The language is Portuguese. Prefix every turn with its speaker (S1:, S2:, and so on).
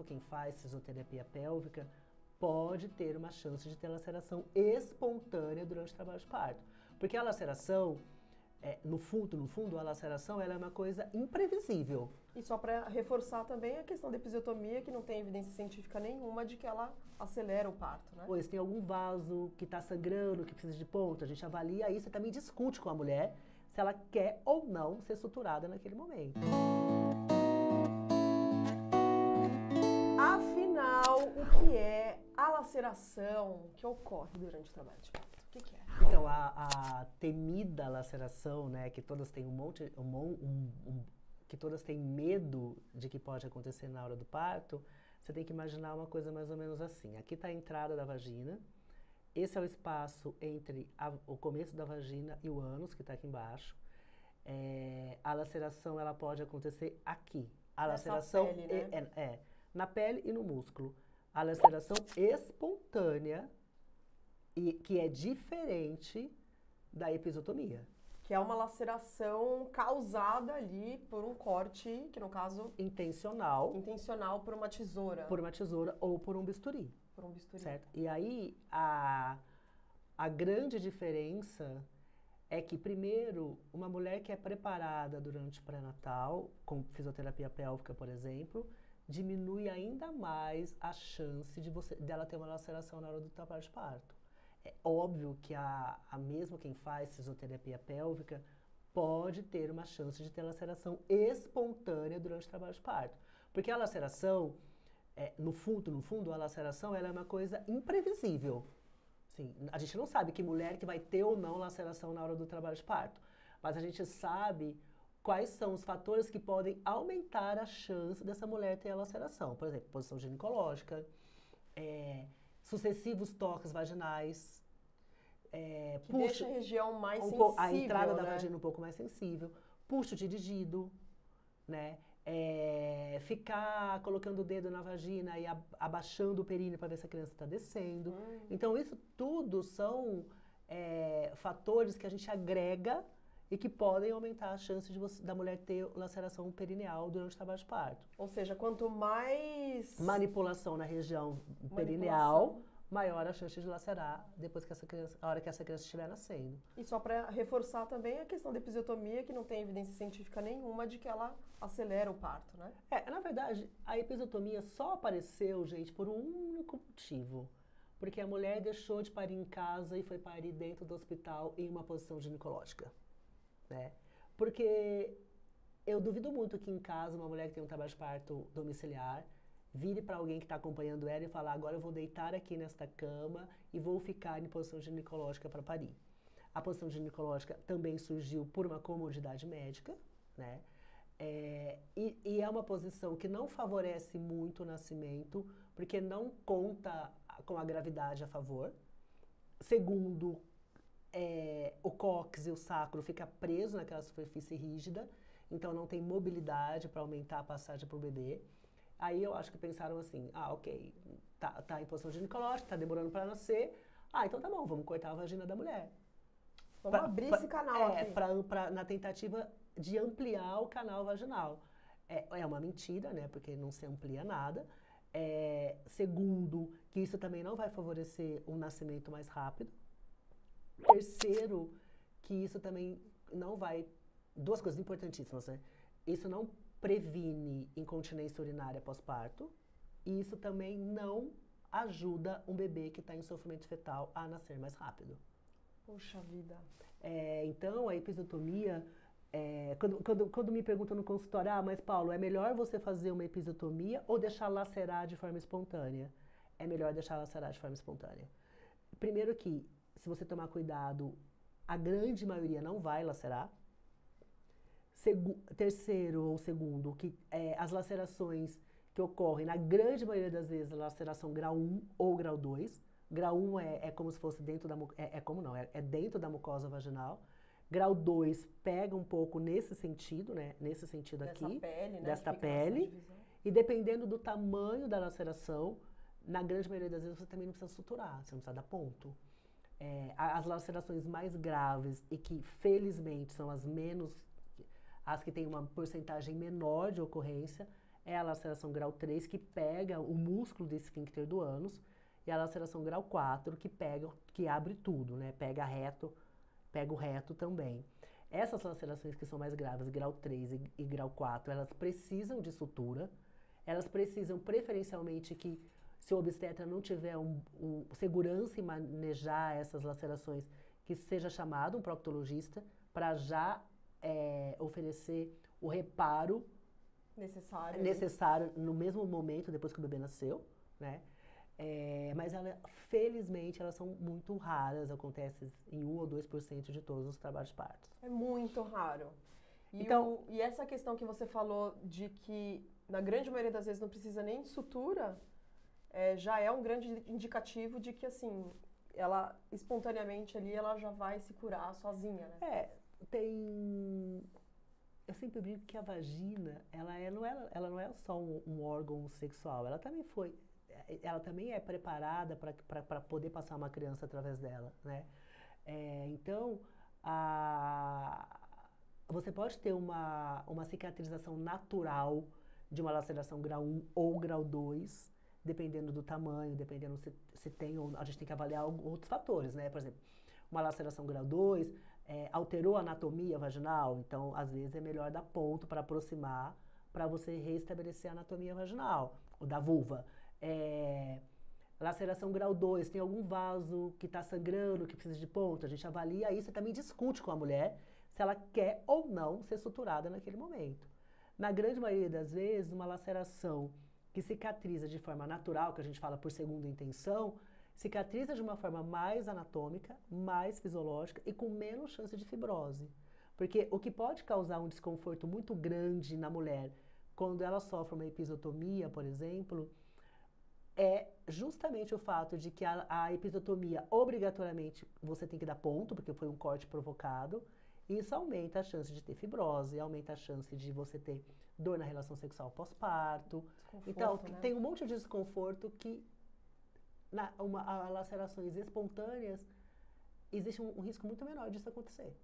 S1: mesmo quem faz fisioterapia pélvica pode ter uma chance de ter laceração espontânea durante o trabalho de parto. Porque a laceração, no fundo, a laceração ela é uma coisa imprevisível.
S2: E só para reforçar também a questão da episiotomia, que não tem evidência científica nenhuma de que ela acelera o parto, né?
S1: Pois tem algum vaso que está sangrando, que precisa de ponto, a gente avalia isso e também discute com a mulher se ela quer ou não ser suturada naquele momento.
S2: Afinal, o que é a laceração que ocorre durante o trabalho de parto? O que é?
S1: Então, a temida laceração, né, que todas têm que todas têm medo de que pode acontecer na hora do parto, você tem que imaginar uma coisa mais ou menos assim. Aqui está a entrada da vagina, esse é o espaço entre o começo da vagina e o ânus, que está aqui embaixo. A laceração ela pode acontecer aqui. A laceração
S2: pele, né?
S1: Na pele e no músculo. A laceração espontânea, que é diferente da episiotomia.
S2: Que é uma laceração causada ali por um corte, que no caso...
S1: Intencional
S2: por uma tesoura.
S1: Por uma tesoura ou por um bisturi.
S2: Por um bisturi.
S1: Certo? E aí, a grande diferença é que, primeiro, uma mulher que é preparada durante o pré-natal, com fisioterapia pélvica, por exemplo, diminui ainda mais a chance dela ter uma laceração na hora do trabalho de parto. É óbvio que mesmo quem faz fisioterapia pélvica pode ter uma chance de ter laceração espontânea durante o trabalho de parto. Porque a laceração, no fundo, a laceração ela é uma coisa imprevisível. Assim, a gente não sabe que mulher que vai ter ou não laceração na hora do trabalho de parto, mas a gente sabe quais são os fatores que podem aumentar a chance dessa mulher ter a laceração. Por exemplo, posição ginecológica, sucessivos toques vaginais,
S2: que deixa a região mais sensível,
S1: a entrada da
S2: né?
S1: vagina um pouco mais sensível, puxo dirigido, né? Ficar colocando o dedo na vagina e abaixando o períneo para ver se a criança está descendo. Então, isso tudo são fatores que a gente agrega e que podem aumentar a chance da mulher ter laceração perineal durante o trabalho de parto.
S2: Ou seja, quanto mais...
S1: manipulação na região perineal, maior a chance de lacerar depois que a hora que essa criança estiver nascendo.
S2: E só para reforçar também a questão da episiotomia, que não tem evidência científica nenhuma de que ela acelera o parto, né?
S1: Na verdade, a episiotomia só apareceu, gente, por um único motivo. Porque a mulher deixou de parir em casa e foi parir dentro do hospital em uma posição ginecológica. Né? Porque eu duvido muito que em casa uma mulher que tem um trabalho de parto domiciliar vire para alguém que está acompanhando ela e falar: agora eu vou deitar aqui nesta cama e vou ficar em posição ginecológica para parir. A posição ginecológica também surgiu por uma comodidade médica, né? E é uma posição que não favorece muito o nascimento, porque não conta com a gravidade a favor. Segundo, o cóccix e o sacro fica preso naquela superfície rígida, então não tem mobilidade para aumentar a passagem para o bebê. Aí eu acho que pensaram assim: ok, tá em posição ginecológica, tá demorando para nascer, então tá bom, vamos cortar a vagina da mulher.
S2: Vamos abrir esse canal aqui.
S1: Na tentativa de ampliar o canal vaginal. É uma mentira, né, porque não se amplia nada. Segundo, que isso também não vai favorecer um nascimento mais rápido. Terceiro, que isso também não vai... Duas coisas importantíssimas, né? Isso não previne incontinência urinária pós-parto. E isso também não ajuda um bebê que está em sofrimento fetal a nascer mais rápido.
S2: Puxa vida.
S1: Então, a episiotomia... quando me perguntam no consultório: mas Paulo, é melhor você fazer uma episiotomia ou deixar lacerar de forma espontânea? É melhor deixar lacerar de forma espontânea. Primeiro que, se você tomar cuidado, a grande maioria não vai lacerar. Terceiro ou segundo, que as lacerações que ocorrem, na grande maioria das vezes, a laceração grau 1 ou grau 2. Grau 1 é como se fosse dentro da dentro da mucosa vaginal. Grau 2 pega um pouco nesse sentido, né? Nesse sentido aqui.
S2: Dessa pele, né?
S1: Desta pele. E dependendo do tamanho da laceração, na grande maioria das vezes você também não precisa suturar, você não precisa dar ponto. As lacerações mais graves e que, felizmente, são as que têm uma porcentagem menor de ocorrência, é a laceração grau 3, que pega o músculo do esfíncter do ânus, e a laceração grau 4, que abre tudo, né? Pega o reto também. Essas lacerações que são mais graves, grau 3 e grau 4, elas precisam de sutura, elas precisam preferencialmente que, se o obstetra não tiver segurança em manejar essas lacerações, que seja chamado um proctologista para já oferecer o reparo necessário no mesmo momento, depois que o bebê nasceu, né? Mas felizmente elas são muito raras, acontece em 1 ou 2% de todos os trabalhos de parto.
S2: É muito raro.
S1: Então,
S2: E essa questão que você falou de que, na grande maioria das vezes, não precisa nem de sutura, já é um grande indicativo de que, assim, ela, espontaneamente ali, ela já vai se curar sozinha, né?
S1: Eu sempre digo que a vagina, ela não é só um órgão sexual, ela também é preparada para poder passar uma criança através dela, né? Então, você pode ter uma cicatrização natural de uma laceração grau 1 ou grau 2, dependendo do tamanho, dependendo se tem ou a gente tem que avaliar outros fatores, né? Por exemplo, uma laceração grau 2 alterou a anatomia vaginal, então às vezes é melhor dar ponto para aproximar, para você restabelecer a anatomia vaginal, ou da vulva. Laceração grau 2, tem algum vaso que está sangrando, que precisa de ponto, a gente avalia isso e também discute com a mulher se ela quer ou não ser suturada naquele momento. Na grande maioria das vezes, uma laceração que cicatriza de forma natural, que a gente fala por segunda intenção, cicatriza de uma forma mais anatômica, mais fisiológica e com menos chance de fibrose. Porque o que pode causar um desconforto muito grande na mulher quando ela sofre uma episiotomia, por exemplo, é justamente o fato de que a episiotomia, obrigatoriamente, você tem que dar ponto, porque foi um corte provocado, e isso aumenta a chance de ter fibrose, aumenta a chance de você ter dor na relação sexual pós-parto. Então,
S2: né?
S1: tem um monte de desconforto que, lacerações espontâneas, existe um risco muito menor disso acontecer.